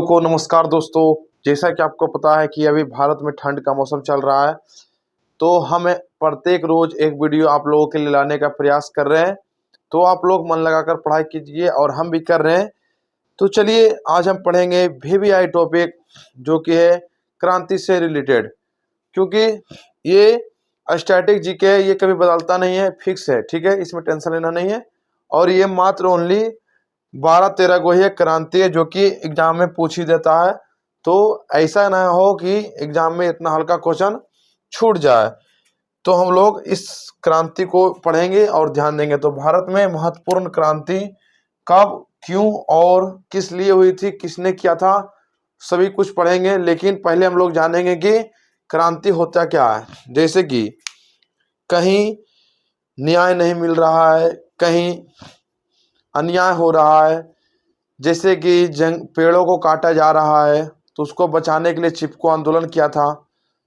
को नमस्कार दोस्तों। जैसा कि आपको पता है कि अभी भारत में ठंड का मौसम चल रहा है, तो हम प्रत्येक रोज एक वीडियो आप लोगों के लिए लाने का प्रयास कर रहे हैं। तो आप लोग मन लगाकर पढ़ाई कीजिए और हम भी कर रहे हैं। तो चलिए आज हम पढ़ेंगे वीवीआई टॉपिक, जो कि है क्रांति से रिलेटेड। क्योंकि ये स्टैटिक जीके है, ये कभी बदलता नहीं है, फिक्स है, ठीक है, इसमें टेंशन लेना नहीं है। और ये मात्र ओनली 12-13 को ही क्रांति है, जो कि एग्जाम में पूछ ही देता है। तो ऐसा ना हो कि एग्जाम में इतना हल्का क्वेश्चन छूट जाए। तो हम लोग इस क्रांति को पढ़ेंगे और ध्यान देंगे। तो भारत में महत्वपूर्ण क्रांति कब, क्यों और किस लिए हुई थी, किसने किया था, सभी कुछ पढ़ेंगे। लेकिन पहले हम लोग जानेंगे कि क्रांति होता क्या है। जैसे कि कहीं न्याय नहीं मिल रहा है, कहीं अन्याय हो रहा है, जैसे कि पेड़ों को काटा जा रहा है, तो उसको बचाने के लिए चिपको आंदोलन किया था।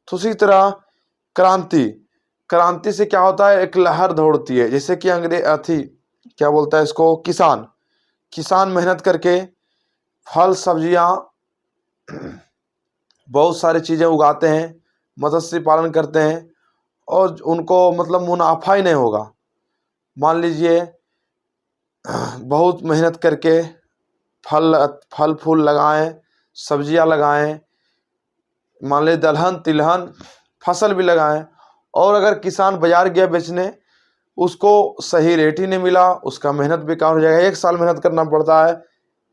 तो उसी तरह क्रांति से क्या होता है, एक लहर दौड़ती है। जैसे कि क्या बोलता है इसको, किसान मेहनत करके फल सब्जियां बहुत सारी चीज़ें उगाते हैं, मत्स्य पालन करते हैं, और उनको मतलब मुनाफा ही नहीं होगा। मान लीजिए बहुत मेहनत करके फल फूल लगाएं, सब्जियां लगाएं, मान लीजिए दलहन तिलहन फसल भी लगाएं, और अगर किसान बाजार गया बेचने, उसको सही रेट ही नहीं मिला, उसका मेहनत बेकार हो जाएगा। 1 साल मेहनत करना पड़ता है।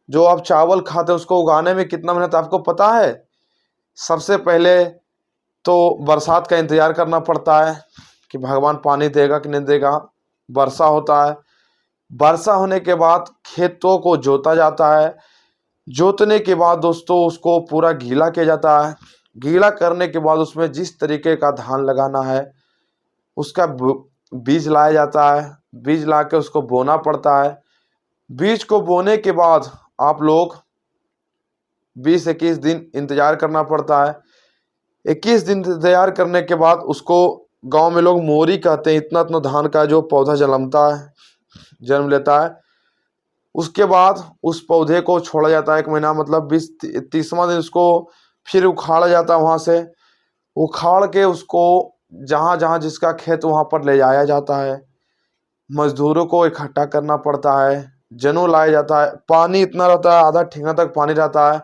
जो आप चावल खाते हैं उसको उगाने में कितना मेहनत आपको पता है। सबसे पहले तो बरसात का इंतजार करना पड़ता है कि भगवान पानी देगा कि नहीं देगा। वर्षा होता है, वर्षा होने के बाद खेतों को जोता जाता है। जोतने के बाद दोस्तों उसको पूरा गीला किया जाता है। गीला करने के बाद उसमें जिस तरीके का धान लगाना है उसका बीज लाया जाता है। बीज ला के उसको बोना पड़ता है। बीज को बोने के बाद आप लोग 20-21 दिन इंतजार करना पड़ता है। 21 दिन इंतजार करने के बाद उसको गांव में लोग मोरी कहते हैं। इतना इतना धान का जो पौधा जन्म लेता है। उसके बाद उस पौधे को छोड़ा जाता है 1 महीना, मतलब 20-30वां दिन उसको फिर उखाड़ा जाता है। वहाँ से उखाड़ के उसको जहाँ जहाँ जिसका खेत वहाँ पर ले जाया जाता है। मजदूरों को इकट्ठा करना पड़ता है, जनो लाया जाता है। पानी इतना रहता है, आधा ठेंगा तक पानी रहता है।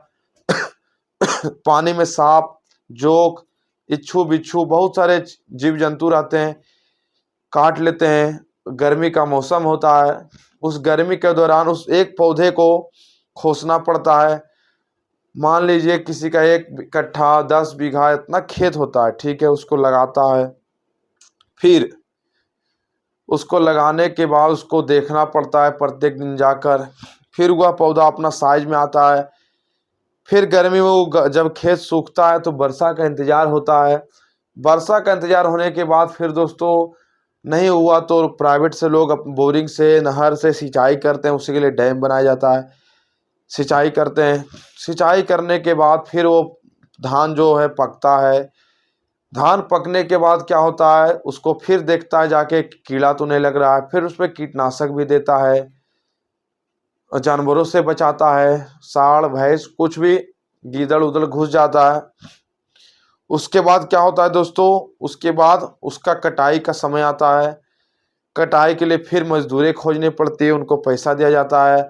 पानी में सांप, जोक, इच्छू बिच्छू बहुत सारे जीव जंतु रहते हैं, काट लेते हैं। गर्मी का मौसम होता है, उस गर्मी के दौरान उस एक पौधे को खोसना पड़ता है। मान लीजिए किसी का 1 कट्ठा 10 बीघा इतना खेत होता है, ठीक है, उसको लगाता है। फिर उसको लगाने के बाद उसको देखना पड़ता है प्रत्येक दिन जाकर। फिर वह पौधा अपना साइज में आता है। फिर गर्मी में वो जब खेत सूखता है तो वर्षा का इंतजार होता है। वर्षा का इंतजार होने के बाद फिर दोस्तों नहीं हुआ तो प्राइवेट से लोग बोरिंग से, नहर से सिंचाई करते हैं। उसी के लिए डैम बनाया जाता है, सिंचाई करते हैं। सिंचाई करने के बाद फिर वो धान जो है पकता है। धान पकने के बाद क्या होता है, उसको फिर देखता है जाके कीड़ा तो नहीं लग रहा है। फिर उस पर कीटनाशक भी देता है, जानवरों से बचाता है, सांड भैंस कुछ भी गीदड़ उदड़ घुस जाता है। उसके बाद क्या होता है दोस्तों, उसके बाद उसका कटाई का समय आता है। कटाई के लिए फिर मजदूरी खोजनी पड़ती है, उनको पैसा दिया जाता है,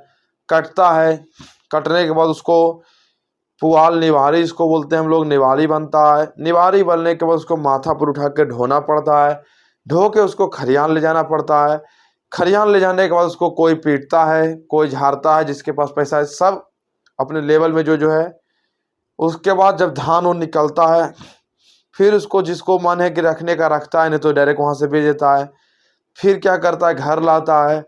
कटता है। कटने के बाद उसको पुआल, निवारी इसको बोलते हैं हम लोग, निवारी बनता है। निवारी बनने के बाद उसको माथा पर उठा के ढोना पड़ता है। ढो के उसको खरियान ले जाना पड़ता है। खरियान ले जाने के बाद उसको कोई पीटता है, कोई झाड़ता है, जिसके पास पैसा है सब अपने लेवल में जो जो है। उसके बाद जब धान वो निकलता है, फिर उसको जिसको मन है कि रखने का रखता है, नहीं तो डायरेक्ट वहाँ से भेज देता है। फिर क्या करता है, घर लाता है।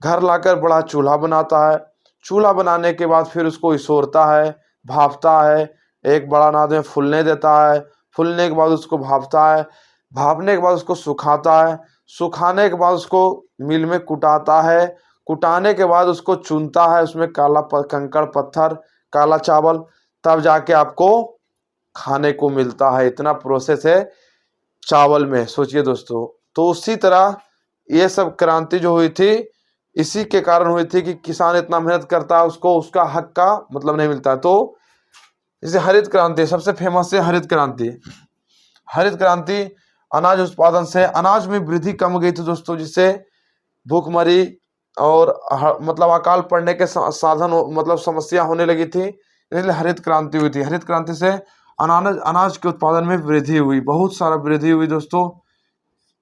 घर लाकर बड़ा चूल्हा बनाता है। चूल्हा बनाने के बाद फिर उसको इसोरता है, भापता है। एक बड़ा नाद में फूलने देता है। फूलने के बाद उसको भापता है। भापने के बाद उसको सुखाता है। सुखाने के बाद उसको मिल में कुटाता है। कुटाने के बाद उसको चुनता है, उसमें कंकड़ पत्थर, काला चावल, तब जाके आपको खाने को मिलता है। इतना प्रोसेस है चावल में, सोचिए दोस्तों। तो उसी तरह ये सब क्रांति जो हुई थी, इसी के कारण हुई थी कि किसान इतना मेहनत करता है, उसको उसका हक का मतलब नहीं मिलता। तो जैसे हरित क्रांति सबसे फेमस है हरित क्रांति। हरित क्रांति अनाज उत्पादन से अनाज में वृद्धि कम गई थी दोस्तों, जिससे भूखमरी और मतलब अकाल पड़ने के साधन मतलब समस्या होने लगी थी, इसलिए हरित क्रांति हुई थी। हरित क्रांति से अनाज के उत्पादन में वृद्धि हुई, बहुत सारा वृद्धि हुई दोस्तों।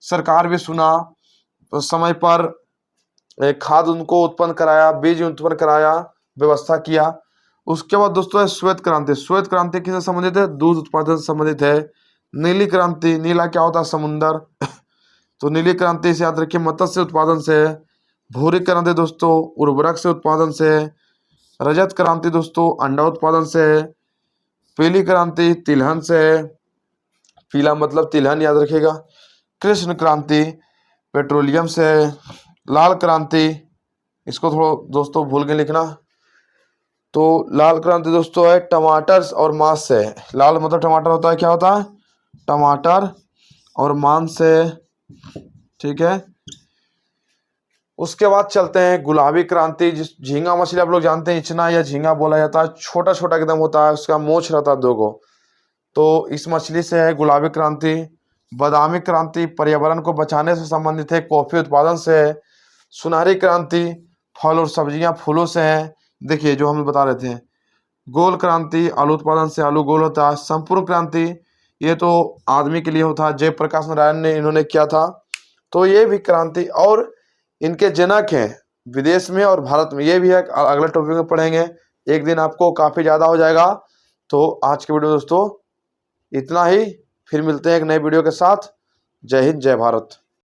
सरकार भी सुना, तो समय पर खाद उनको उत्पन्न कराया, बीज उत्पन्न कराया, व्यवस्था किया। उसके बाद दोस्तों है श्वेत क्रांति। श्वेत क्रांति किससे संबंधित है? दूध उत्पादन से संबंधित है। नीली क्रांति, नीला क्या होता है? समुंदर। तो नीली क्रांति से याद रखिए मत्स्य उत्पादन से है। भूरी क्रांति दोस्तों उर्वरक से उत्पादन से है। रजत क्रांति दोस्तों अंडा उत्पादन से है। पीली क्रांति तिलहन से है, पीला मतलब तिलहन याद रखिएगा। कृष्ण क्रांति पेट्रोलियम से है। लाल क्रांति, इसको थोड़ा दोस्तों भूल के लिखना, तो लाल क्रांति दोस्तों है टमाटर और मांस से है। लाल मतलब टमाटर होता है, क्या होता है? टमाटर और मांस से, ठीक है। उसके बाद चलते हैं गुलाबी क्रांति। जिस झींगा मछली आप लोग जानते हैं, इचना या झींगा बोला जाता है, छोटा छोटा एकदम होता है, उसका मोछ रहता है 2 गो, तो इस मछली से है गुलाबी क्रांति। बादामी क्रांति पर्यावरण को बचाने से संबंधित है, कॉफी उत्पादन से है। सुनहरी क्रांति फल और सब्जियां फूलों से है, देखिए जो हम बता रहे थे। गोल क्रांति आलू उत्पादन से, आलू गोल होता है। संपूर्ण क्रांति ये तो आदमी के लिए होता है, जयप्रकाश नारायण ने इन्होंने किया था। तो ये भी क्रांति और इनके जनक हैं विदेश में और भारत में, ये भी है अगले टॉपिक में पढ़ेंगे। एक दिन आपको काफ़ी ज़्यादा हो जाएगा। तो आज के वीडियो दोस्तों इतना ही, फिर मिलते हैं एक नए वीडियो के साथ। जय हिंद, जय भारत।